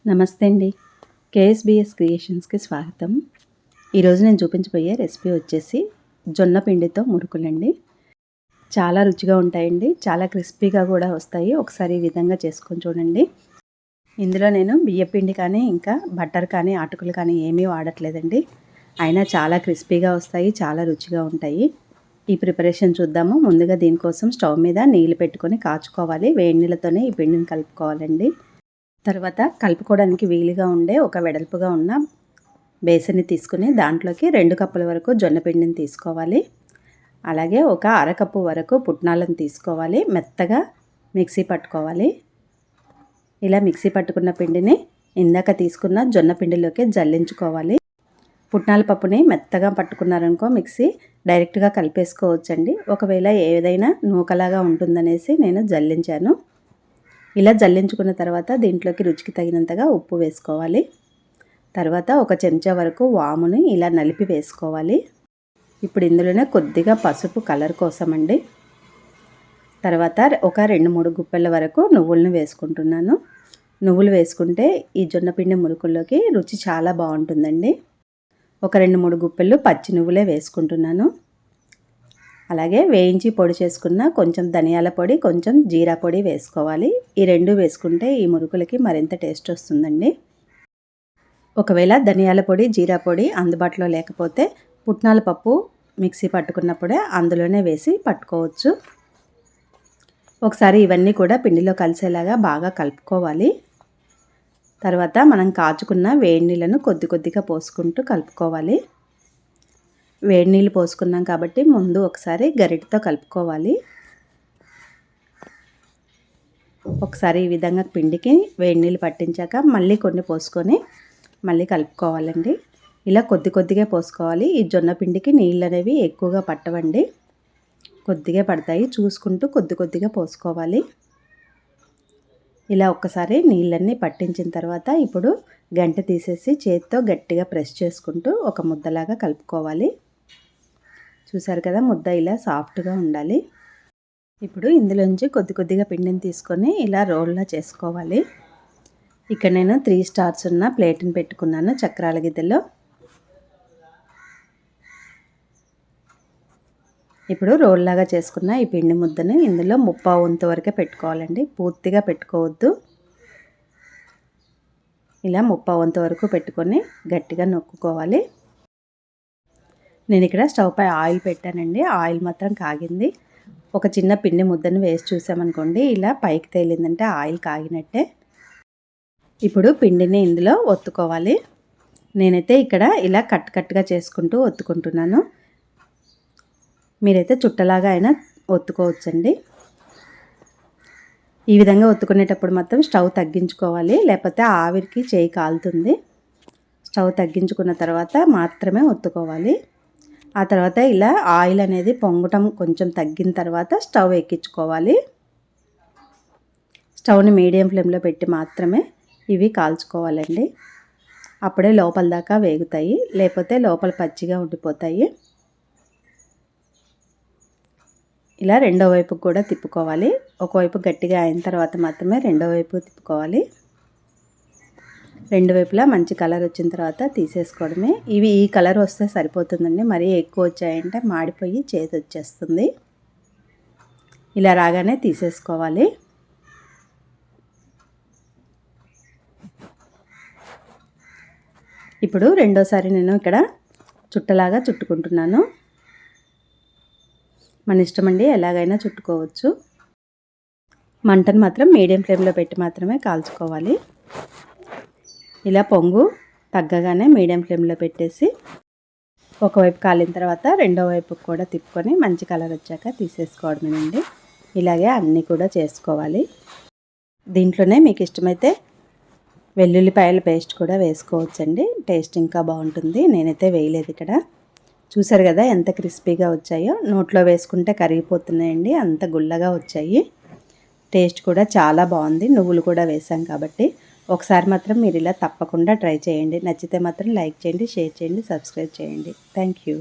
నమస్తే అండి. కేఎస్బిఎస్ క్రియేషన్స్కి స్వాగతం. ఈరోజు నేను చూపించబోయే రెసిపీ వచ్చేసి జొన్న పిండితో మురుకులండి. చాలా రుచిగా ఉంటాయండి, చాలా క్రిస్పీగా కూడా వస్తాయి. ఒకసారి ఈ విధంగా చేసుకొని చూడండి. ఇందులో నేను బియ్యపిండి కానీ ఇంకా బటర్ కానీ అటుకులు కానీ ఏమీ వాడట్లేదండి. అయినా చాలా క్రిస్పీగా వస్తాయి, చాలా రుచిగా ఉంటాయి. ఈ ప్రిపరేషన్ చూద్దాము. ముందుగా దీనికోసం స్టవ్ మీద నీళ్ళు పెట్టుకొని కాచుకోవాలి. వేడి నీళ్ళతోనే ఈ పిండిని కలుపుకోవాలండి. తర్వాత కలుపుకోవడానికి వీలుగా ఉండే ఒక వెడల్పుగా ఉన్న బేసిన్ని తీసుకుని దాంట్లోకి 2 కప్పుల వరకు జొన్న పిండిని తీసుకోవాలి. అలాగే ఒక అరకప్పు వరకు పుట్నాలను తీసుకోవాలి. మెత్తగా మిక్సీ పట్టుకోవాలి. ఇలా మిక్సీ పట్టుకున్న పిండిని ఇందాక తీసుకున్న జొన్న పిండిలోకి జల్లించుకోవాలి. పుట్నాల పప్పుని మెత్తగా పట్టుకున్నారనుకో మిక్సీ డైరెక్ట్గా కలిపేసుకోవచ్చండి. ఒకవేళ ఏదైనా నూకలాగా ఉంటుందనేసి నేను జల్లించాను. ఇలా జల్లించుకున్న తర్వాత దీంట్లోకి రుచికి తగినంతగా ఉప్పు వేసుకోవాలి. తర్వాత ఒక చెంచా వరకు వాముని ఇలా నలిపి వేసుకోవాలి. ఇప్పుడు ఇందులోనే కొద్దిగా పసుపు కలర్ కోసం అండి. తర్వాత ఒక 2-3 గుప్పెల వరకు నువ్వులను వేసుకుంటున్నాను. నువ్వులు వేసుకుంటే ఈ జొన్నపిండి మురుకుల్లోకి రుచి చాలా బాగుంటుందండి. ఒక 2-3 గుప్పెలు పచ్చి నువ్వులే వేసుకుంటున్నాను. అలాగే వేయించి పొడి చేసుకున్న కొంచెం ధనియాల పొడి, కొంచెం జీరా పొడి వేసుకోవాలి. ఈ 2 వేసుకుంటే ఈ మురుకులకి మరింత టేస్ట్ వస్తుందండి. ఒకవేళ ధనియాల పొడి, జీరా పొడి అందుబాటులో లేకపోతే పుట్నాల పప్పు మిక్సీ పట్టుకున్నప్పుడే అందులోనే వేసి పట్టుకోవచ్చు. ఒకసారి ఇవన్నీ కూడా పిండిలో కలిసేలాగా బాగా కలుపుకోవాలి. తర్వాత మనం కాచుకున్న వేడి నీళ్ళను కొద్ది కొద్దిగా పోసుకుంటూ కలుపుకోవాలి. వేడి నీళ్ళు పోసుకున్నాం కాబట్టి ముందు ఒకసారి గరిటెతో కలుపుకోవాలి. ఒకసారి ఈ విధంగా పిండికి వేడి నీళ్ళు పట్టించాక మళ్ళీ కొన్ని పోసుకొని మళ్ళీ కలుపుకోవాలండి. ఇలా కొద్ది కొద్దిగా పోసుకోవాలి. ఈ జొన్న పిండికి నీళ్ళు అనేవి ఎక్కువగా పట్టవండి, కొద్దిగా పడతాయి. చూసుకుంటూ కొద్ది కొద్దిగా పోసుకోవాలి. ఇలా ఒక్కసారి నీళ్ళన్నీ పట్టించిన తర్వాత ఇప్పుడు గంటె తీసేసి చేతితో గట్టిగా ప్రెస్ చేసుకుంటూ ఒక ముద్దలాగా కలుపుకోవాలి. చూసారు కదా, ముద్ద ఇలా సాఫ్ట్గా ఉండాలి. ఇప్పుడు ఇందులోంచి కొద్ది కొద్దిగా పిండిని తీసుకొని ఇలా రోల్లా చేసుకోవాలి. ఇక్కడ నేను 3 స్టార్స్ ఉన్న ప్లేట్ని పెట్టుకున్నాను చక్రాల గిద్దెలో. ఇప్పుడు రోల్లాగా చేసుకున్న ఈ పిండి ముద్దను ఇందులో 3/4 వంతు వరకే పెట్టుకోవాలండి, పూర్తిగా పెట్టుకోవద్దు. ఇలా 3/4 వంతు వరకు పెట్టుకొని గట్టిగా నొక్కుకోవాలి. నేను ఇక్కడ స్టవ్ పై ఆయిల్ పెట్టానండి. ఆయిల్ మాత్రం కాగింది. ఒక చిన్న పిండి ముద్దను వేసి చూసామనుకోండి, ఇలా పైకి తేలిందంటే ఆయిల్ కాగినట్టే. ఇప్పుడు పిండిని ఇందులో ఒత్తుకోవాలి. నేనైతే ఇక్కడ ఇలా కట్టుగా చేసుకుంటూ ఒత్తుకుంటున్నాను. మీరైతే చుట్టలాగా అయినా ఒత్తుకోవచ్చండి. ఈ విధంగా ఒత్తుకునేటప్పుడు మాత్రం స్టవ్ తగ్గించుకోవాలి, లేకపోతే ఆవిరికి చేయి కాలుతుంది. స్టవ్ తగ్గించుకున్న తర్వాత మాత్రమే ఒత్తుకోవాలి. ఆ తర్వాత ఇలా ఆయిల్ అనేది పొంగటం కొంచెం తగ్గిన తర్వాత స్టవ్ ఎక్కించుకోవాలి. స్టవ్ని మీడియం ఫ్లేమ్లో పెట్టి మాత్రమే ఇవి కాల్చుకోవాలండి. అప్పుడే లోపల దాకా వేగుతాయి, లేకపోతే లోపల పచ్చిగా ఉండిపోతాయి. ఇలా రెండో వైపుకు కూడా తిప్పుకోవాలి. ఒకవైపు గట్టిగా అయిన తర్వాత మాత్రమే రెండో వైపు తిప్పుకోవాలి. రెండు వైపులా మంచి కలర్ వచ్చిన తర్వాత తీసేసుకోవడమే. ఇవి ఈ కలర్ వస్తే సరిపోతుందండి, మరీ ఎక్కువ వచ్చాయంటే మాడిపోయి చేతి వచ్చేస్తుంది. ఇలా రాగానే తీసేసుకోవాలి. ఇప్పుడు రెండోసారి నేను ఇక్కడ చుట్టలాగా చుట్టుకుంటున్నాను. మన ఇష్టమండి, ఎలాగైనా చుట్టుకోవచ్చు. మంటను మాత్రం మీడియం ఫ్లేమ్లో పెట్టి మాత్రమే కాల్చుకోవాలి. ఇలా పొంగు తగ్గగానే మీడియం ఫ్లేమ్లో పెట్టేసి ఒకవైపు కాలిన తర్వాత రెండో వైపుకి కూడా తిప్పుకొని మంచి కలర్ వచ్చాక తీసేసుకోవడమేనండి. ఇలాగే అన్నీ కూడా చేసుకోవాలి. దీంట్లోనే మీకు ఇష్టమైతే వెల్లుల్లిపాయల పేస్ట్ కూడా వేసుకోవచ్చండి, టేస్ట్ ఇంకా బాగుంటుంది. నేనైతే వేయలేదు ఇక్కడ. చూసారు కదా ఎంత క్రిస్పీగా వచ్చాయో. నోట్లో వేసుకుంటే కరిగిపోతున్నాయండి, అంత గుల్లగా వచ్చాయి. టేస్ట్ కూడా చాలా బాగుంది, నువ్వులు కూడా వేసాం కాబట్టి. ఒకసారి మాత్రం మీరు ఇలా తప్పకుండా ట్రై చేయండి. నచ్చితే మాత్రం లైక్ చేయండి, షేర్ చేయండి, సబ్స్క్రైబ్ చేయండి. Thank you.